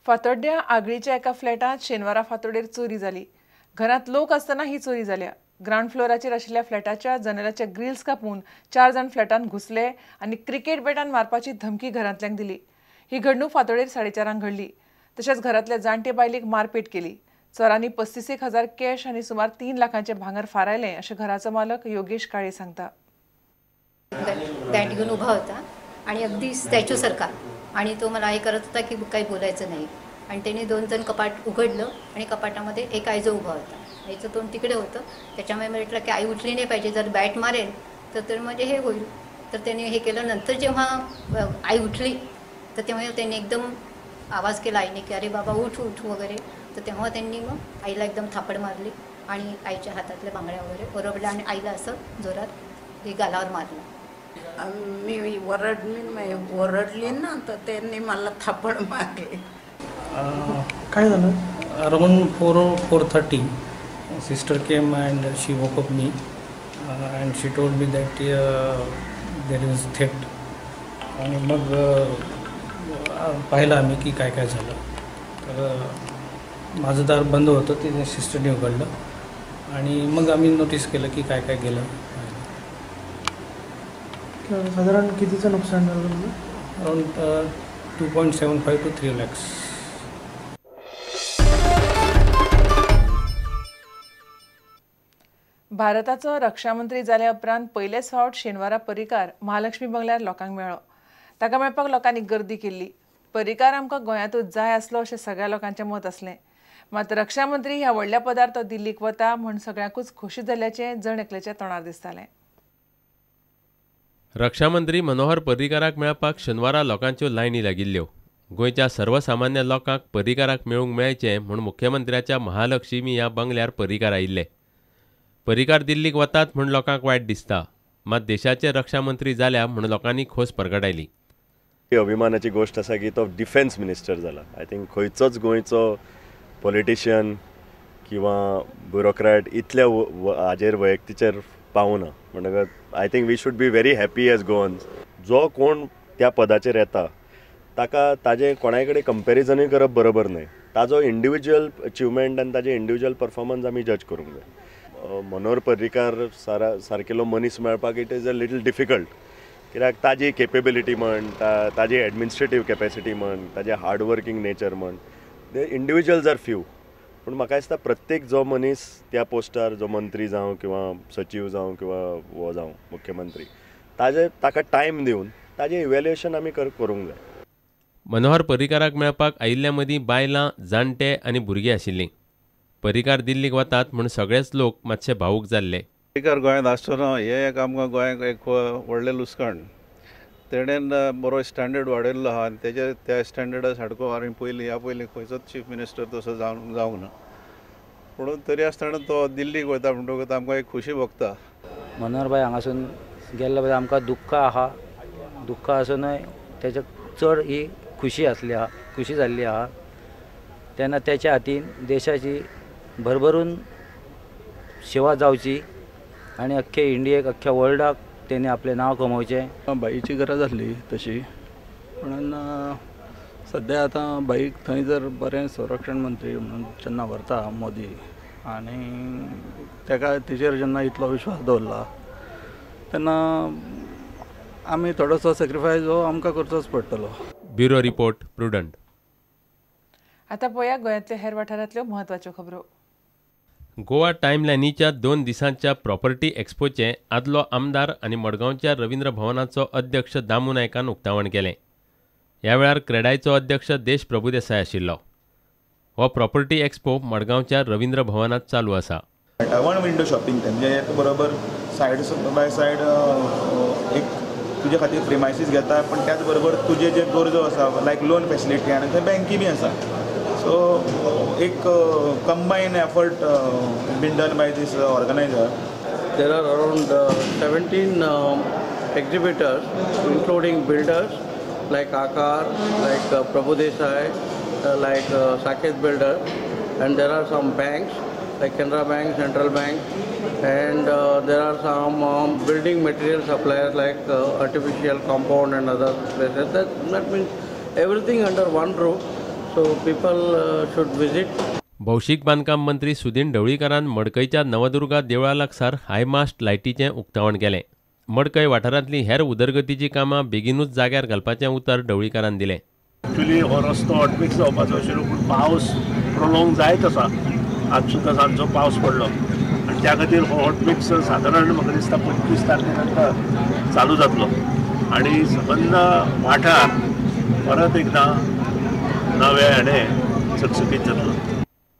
फातोड्ड्या आगळीच्या एका फ्लॅटात शेनवारा फातोडेर चोरी जाली। घरात लोक असताना ही चोरी जाल्या। ग्राउंड फ्लोराचेर आशिल्ल्या फ्लॅटाच्या जनेलाचे ग्रिल्स कापून 4 जाण फ्लॅटात घुसले आनी क्रिकेट बॅटान मारपाची धमकी घरांतल्यांक दिली। ही घडणूक फातोडेर 4:30 घडली। तशेंच घरांतल्या जाणटे बायलेक मारपेट केली। चोरांनी 35,000 कॅश आनी सुमार 3 लाखांचे भांगर फारायले अशें घराचो मालक योगेश काळे सांगता। बँड घेऊन उभा होता आणि अगदी स्टॅच्यू सारखा आणि तो मला हे करत होता की काही बोलायचं नाही आणि त्याने 2 जण कपाट उघडलं आणि कपाटामध्ये एक आईजो उभा होता। आईचं तोंड तिकडे होतं, त्याच्यामुळे म्हटलं की आई उठली नाही पाहिजे, जर बॅट मारेल तर म्हणजे हे होईल। तर त्याने हे केलं। नंतर जेव्हा आई उठली तर तेव्हा त्यांनी एकदम आवाज केला आईने की अरे बाबा उठ उठ वगैरे। तर तेव्हा त्यांनी मग आईला एकदम थापड मारली आणि आईच्या हातातल्या बांगड्या वगैरे ओरबल्या आणि आईला असं जोरात गालावर मारलं। मी ओरडली ना तर त्यांनी मला थापड मारली। काय झालं? Around 4:30 sister came and she woke up me and she told me that there is theft. आणि मग पाहिलं आम्ही की काय काय झालं। तर माझं दार बंद होतं, ते सिस्टरने उघडलं आणि मग आम्ही नोटीस केलं की काय काय गेलं। साधारण कितीचं नुकसान झालं? Around 2.75 to 3 lakhs. भारताचो रक्षा मंत्री जाल्या उपरांत पयलेच फावट शेनवारा पर्रीकार महालक्ष्मी बंगल्यार लोकांक मेळ्ळो। ताका मेळपाक लोकांनी गर्दी केल्ली। पर्रीकार आमकां गोंयांतूच जाय आसलो अशें सगळ्या लोकांचें मत आसलें। मात रक्षा मंत्री ह्या व्हडल्या पदार तो दिल्लीक वता म्हूण सगळ्यांकूच खोशी जाल्ल्याचें जण एकल्याच्या तोंडार दिसतालें। रक्षा मंत्री मनोहर पर्रीकाराक मेळपाक शेनवारा लोकांच्यो लायनी लागिल्ल्यो। गोंयच्या सर्वसामान्य लोकांक पर्रीकाराक मेळूंक मेळचें म्हूण मुख्यमंत्र्याच्या महालक्ष्मी ह्या बंगल्यार पर्रीकार आयिल्ले। पर्रीकार दिल्लीक वतात म्हूण लोकांक वायट दिसता, मात देशाचे रक्षा मंत्री जाल्या म्हूण लोकांनी खोस प्रगटायली। अभिमानाची गोष्ट आसा की तो डिफेन्स मिनिस्टर जाला। आय थिंक खंयचोच गोंयचो पॉलिटिशियन किंवा ब्युरोक्रेट इतल्या हाजेर वैयक्तीचेर पावना। म्हणटकच I think we should be very happy as Goans. जो कोण त्या पदाचेर येता ताका ताजे कोणाय कडेन कंपॅरिजनूय करप बरोबर न्हय। ताजो इंडिविज्युअल अचिवमेंट आनी ताजे इंडिविज्युअल परफॉर्मन्स आमी जज करूंक जाय। मनोहर पर्रीकार सारकेलो मनीस मेळपाक it is a little difficult, कित्याक ताजी केपेबिलिटी म्हण, ताजी एडमिनिस्ट्रेटीव कॅपेसिटी म्हण, ताजे हार्ड वर्किंग नेचर म्हण, ते इंडिविज्युअल्स आर फ्यू। पूण म्हाका दिसता प्रत्येक जो मनीस त्या पोस्टार, जो मंत्री जावं किंवा सचिव जावं किंवा वो जावं मुख्यमंत्री, ताका टायम दिवन ताजें इव्हॅल्युएशन आमी करूंक जाय। मनोहर पर्रीकाराक मेळपाक आयिल्ल्या मदीं बायलां, जाणटे आनी भुरगीं आशिल्लीं। पर्रीकार दिल्लीक वतात म्हूण सगळेच लोक मातशे भावूक जाल्ले। पर्रीकार गोंयांत आसतना हे एक आमकां गोंयांक एक व्हडलें लुसकाण। तेणेन बरो स्टँडर्ड वाडयल्लो आहा आनी त्या स्टँडर्डा सारको आनी ह्या पयलीं खंयचोच चीफ मिनिस्टर तसो जावंक ना। पूण तरी आसतना तो दिल्लीक वता म्हणटकूच आमकां एक खुशी भोगता। मनोहर भाई हांगासून गेल्ले बद्दल आमकां दुख्ख आहा। दुख्ख आसुनूय तेच्या चड ही खुशी जाल्ली आहा। तेन्ना त्याच्या हातीन देशाची भरभरून सेवा जावची आनी अख्खे इंडियेक, अख्ख्या वर्ल्डाक तेणे आपलें नांव कमोवचें। बाईची गरज आसली तशी, म्हणून सद्या आतां बाईक थंय जर बरें संरक्षण मंत्री म्हणून जेन्ना व्हरता मोदी आनी तेचेर जेन्ना इतलो विश्वास दवरला तेन्ना आमी थोडोसो सॅक्रिफायस हो आमकां करचोच पडटलो। Bureau report, prudent. आता पळया गोंयांतल्या हेर वाठारांतल्यो म्हत्वाच्यो खबरो। गोवा टायमलायनीच्या 2 दिसांच्या प्रॉपर्टी एक्सपोचे आदलो आमदार आनी मडगांवच्या रवींद्र भवनाचो अध्यक्ष दामू नायकान उक्तावण केलें। ह्या वेळार क्रेडायचो अध्यक्ष देश प्रभुदेसाय आशिल्लो। हो प्रॉपर्टी एक्सपो मडगांवच्या रवींद्र भवनात चालू आसा। वन विंडो शॉपिंग म्हणजे बरोबर सायड बाय सायड एक तुजे खातीर प्रिमायसीस घेता, पण त्याच बरोबर तुजे जे गरजो आसा लायक लोन फॅसिलिटी आनी थंय बँकी बी आसा। सो एक combined effort been done by this organizer. There are around 17 exhibitors, including builders like Akar, like Prabhu Desai, like Saket Builders, and there are some banks like Canara Bank, Central Bank, and there are some building material suppliers like artificial compound and other places. That means everything under one roof. So people should visit. भौशीक बांदकाम मंत्री सुदीन ढवळीकरान मडकयच्या नवदुर्गा देवळा लागसार high mast लायटीचें उक्तावण केलें. मडकय वाठारांतलीं हेर उदरगतीचीं कामां बेगीनूच जाग्यार घालपाचें उतर ढवळीकरान दिलें. एक्चुअली हो रस्तो हॉटमिक्स जावपाचो आशिल्लो पूण पावस प्रोलोंग जायत आसा. आज सुद्दां सांजचो पावस पडलो आनी त्या खातीर हो हॉटमिक्स सादारण म्हाका दिसता 25 तारखे नंतर चालू जातलो आनी संबंद वाठार परत एकदां नवे हाणे चकचकीत जातलो.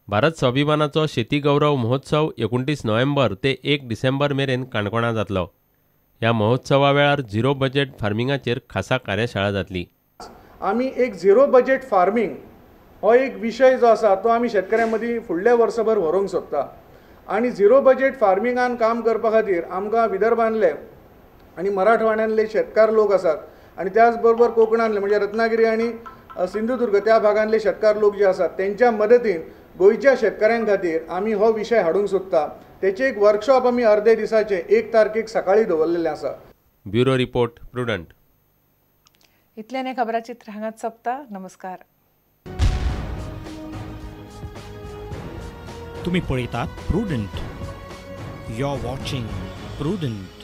भारत स्वाभिमानाचो शेती गौरव महोत्सव 29 नोव्हेंबर ते 1 डिसेंबर मेरेन काणकोणां जातलो. ह्या महोत्सवा वेळार झिरो बजेट फार्मिंगाचेर खासा कार्यशाळा जातली. आमी एक झिरो बजेट फार्मिंग हो एक विशय जो आसा तो आमी शेतकऱ्यां मदीं फुडल्या वर्सभर व्हरूंक सोदता आनी झिरो बजेट फार्मिंगान काम करपा खातीर आमकां विदर्भांतले आनी मराठवाड्यांतले शेतकार लोक आसात आनी त्याच बरोबर कोकणांतले म्हणजे रत्नागिरी आनी सिंधुदुर्ग त्या भागांतले शेतकार लोक जे आसात तेंच्या मदतीन गोंयच्या शेतकऱ्यां खातीर आमी हो विशय हाडूंक सोदता. तेचे एक वर्कशॉप आमी अर्दे दिसाचे 1 तारखेक सकाळीं दवरलेलें आसा. Bureau report Prudent. इतल्यान खबराचित्र हांगाच सोंपता. नमस्कार. तुम्ही पळयतात Prudent. You are watching prudent.